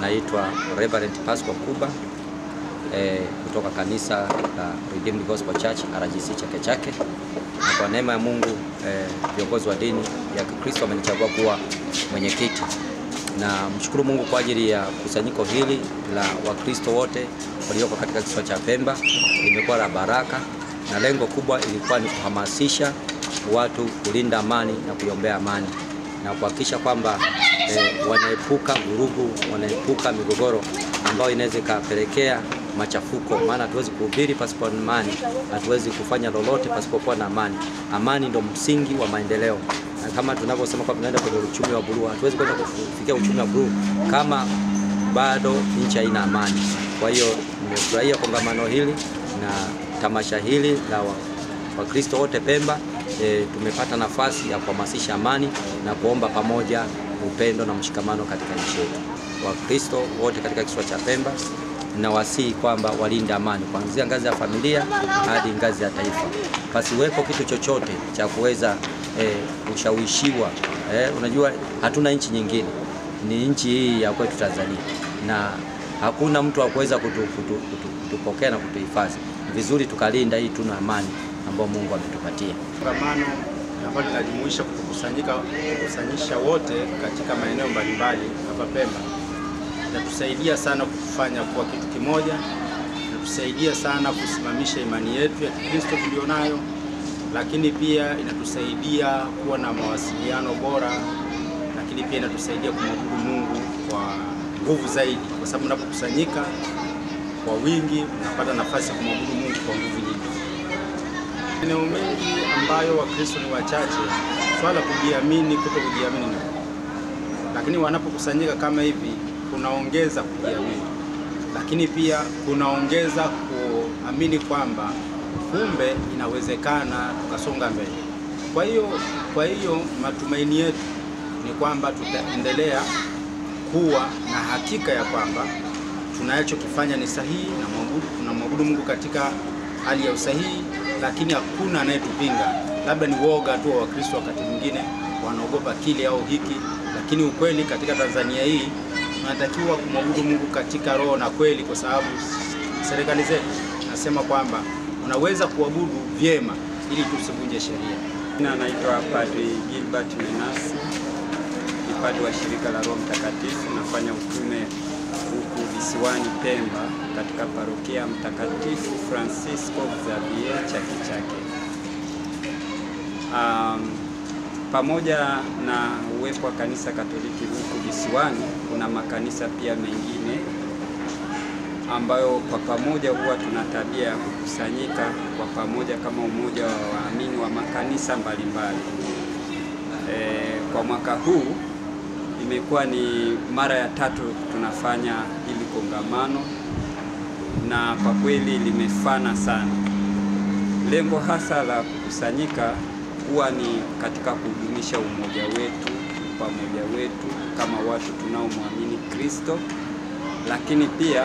naitwa Reverend Pascal Kuba kutoka kanisa la Redeemed Gospel Church RGC Chake Chake. Kwa neema ya Mungu viongozi wa dini ya Kikristo wamenichagua kuwa mwenyekiti. Na mshukuru Mungu kwa ajili ya kusanyiko hili la Wakristo wote walioko katika kisiwa cha Pemba. Limekuwa la baraka na lengo kubwa ilikuwa ni kuhamasisha watu kulinda amani na kuiombea amani na kuhakikisha kwamba wanaepuka vurugu, wanaepuka migogoro ambayo inaweza ikapelekea machafuko. Maana hatuwezi kuhubiri pasipo amani, hatuwezi kufanya lolote pasipokuwa na amani. Amani ndio msingi wa maendeleo. Na kama tunavyosema kwamba tunaenda kwenye uchumi wa buluu, hatuwezi kwenda kufikia uchumi wa buluu kama bado nchi haina amani. Kwa hiyo nimefurahia kongamano hili na tamasha hili la Wakristo wote Pemba. Tumepata nafasi ya kuhamasisha amani na kuomba pamoja upendo na mshikamano katika nchi yetu. Wakristo wote katika kisiwa cha Pemba nawasihi kwamba walinde amani kuanzia ngazi ya familia hadi ngazi ya taifa. Pasiwepo kitu chochote cha kuweza kushawishiwa. Unajua hatuna nchi nyingine, ni nchi hii ya kwetu Tanzania, na hakuna mtu wa kuweza kutupokea na kutuhifadhi. Vizuri tukalinda hii tuna amani ambayo Mungu ametupatia. Kongamano ambalo linajumuisha kukusanyisha wote katika maeneo mbalimbali hapa Pemba inatusaidia sana kufanya kuwa kitu kimoja, inatusaidia sana kusimamisha imani yetu ya Kikristo tulionayo, lakini pia inatusaidia kuwa na mawasiliano bora, lakini pia inatusaidia kumwabudu Mungu kwa nguvu zaidi, kwa sababu unapokusanyika kwa wingi unapata nafasi ya kumwabudu Mungu kwa nguvu nyingi. Maeneo mengi ambayo Wakristo ni wachache, swala kujiamini, kutokujiamini ni, lakini wanapokusanyika kama hivi kunaongeza kujiamini, lakini pia kunaongeza kuamini kwamba kumbe inawezekana tukasonga mbele. Kwa hiyo matumaini yetu ni kwamba tutaendelea kuwa na hakika ya kwamba tunachokifanya ni sahihi na tunamwabudu Mungu katika hali ya usahihi, lakini hakuna anayetupinga. Labda ni woga tu wa Wakristo, wakati mwingine wanaogopa kile au hiki, lakini ukweli katika Tanzania hii tunatakiwa kumwabudu Mungu katika roho na kweli, kwa sababu serikali zetu nasema kwamba unaweza kuabudu vyema ili tusivunje sheria. Naitwa Padri Gilbert Menasi, ni padri wa shirika la Roho Mtakatifu. Nafanya utume huku visiwani Pemba katika parokia Mtakatifu Francisco Xavier Chake Chake. Pamoja na uwepo wa kanisa Katoliki huku visiwani, kuna makanisa pia mengine ambayo kwa pamoja huwa tuna tabia ya kukusanyika kwa pamoja kama umoja wa waamini wa makanisa mbalimbali. Kwa mwaka huu imekuwa ni mara ya 3 tunafanya hili kongamano, na kwa kweli limefana sana. Lengo hasa la kukusanyika huwa ni katika kudumisha umoja wetu, pamoja wetu kama watu tunaomwamini Kristo, lakini pia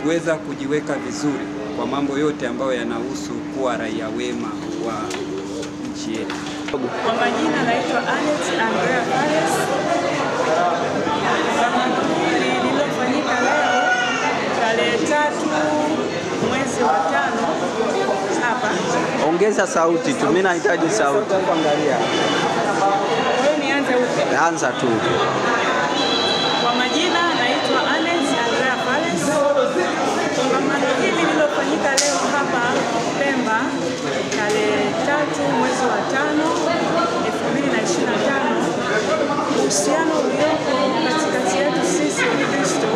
kuweza kujiweka vizuri kwa mambo yote ambayo yanahusu kuwa raia wema wa nchi yetu. Kwa majina naitwa Alex Andrea Pares. Kongamano hili lililofanyika leo tarehe 3 mwezi wa 5 hapa. Ongeza sauti tu, mimi nahitaji sauti. Wewe nianze upi? Anza tu. Kwa majina naitwa Alex Andrea Pares. Kongamano hili lililofanyika leo hapa Pemba tarehe 3 mwezi wa 5 2025, uhusiano uliopo katikati yetu sisi Wakristo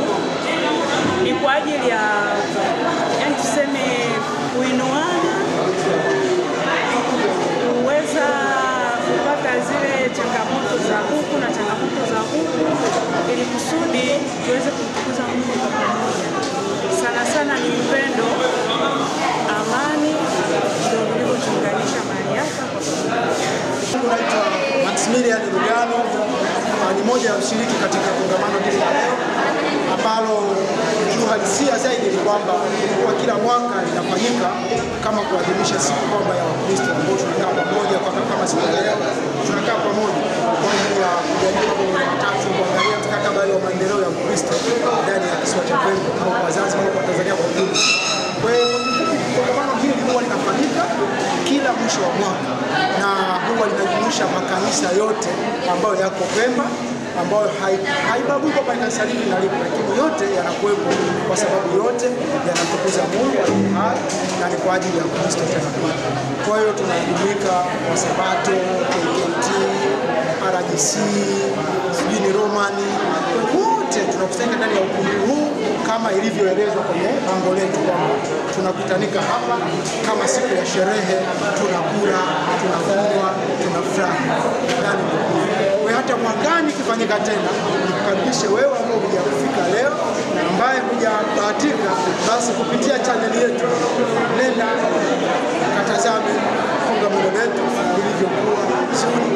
ni kwa ajili ya tuseme kuinuana, kuweza kupata zile changamoto za huku na changamoto za huku, ili kusudi tuweze kumtukuza Mungu kwa pamoja. Sana sana ni upendo, amani ndio vilivyotuunganisha mahali hapa kwa pamoja. Naitwa Maximilian Rugano, ni mmoja wa mshiriki katika kongamano hili la leo, ambalo kiuhalisia zaidi ni kwamba kwa kila mwaka linafanyika kama kuadhimisha siku kwamba ya Wakristo ambao tunakaa pamoja kama siku ya leo. Tunakaa pamoja kwa ajili ya kujadili mambo matatu, kuangalia mustakabali wa maendeleo ya Ukristo kisiwa cha Pemba au kwa Zanzibar au kwa Tanzania kwa ujumla. Kwa hiyo kongamano hili huwa linafanyika kila mwisho wa mwaka na huwa linajumuisha makanisa yote ambayo yako Pemba, ambayo haibagui kwa kanisa hili na lipo, lakini yote yanakuwepo kwa sababu yote yanamtukuza Mungu aliye hai na ni kwa ajili ya Kristo tena pia. Kwa hiyo tunajumuika wa Sabato, KKT, RGC, sijui ni Romani, wote tunakusanyika ndani ya ukumbi huu kama ilivyoelezwa kwenye bango letu kwamba tunakutanika hapa kama siku ya sherehe, tunakula, tunakunywa, tunafurahi. Kwa hata mwakani kifanyika tena, nikukaribishe wewe ambao hujafika leo na ambaye hujabahatika, basi kupitia channel yetu nenda katazame kongamano letu lilivyokuwa zuri.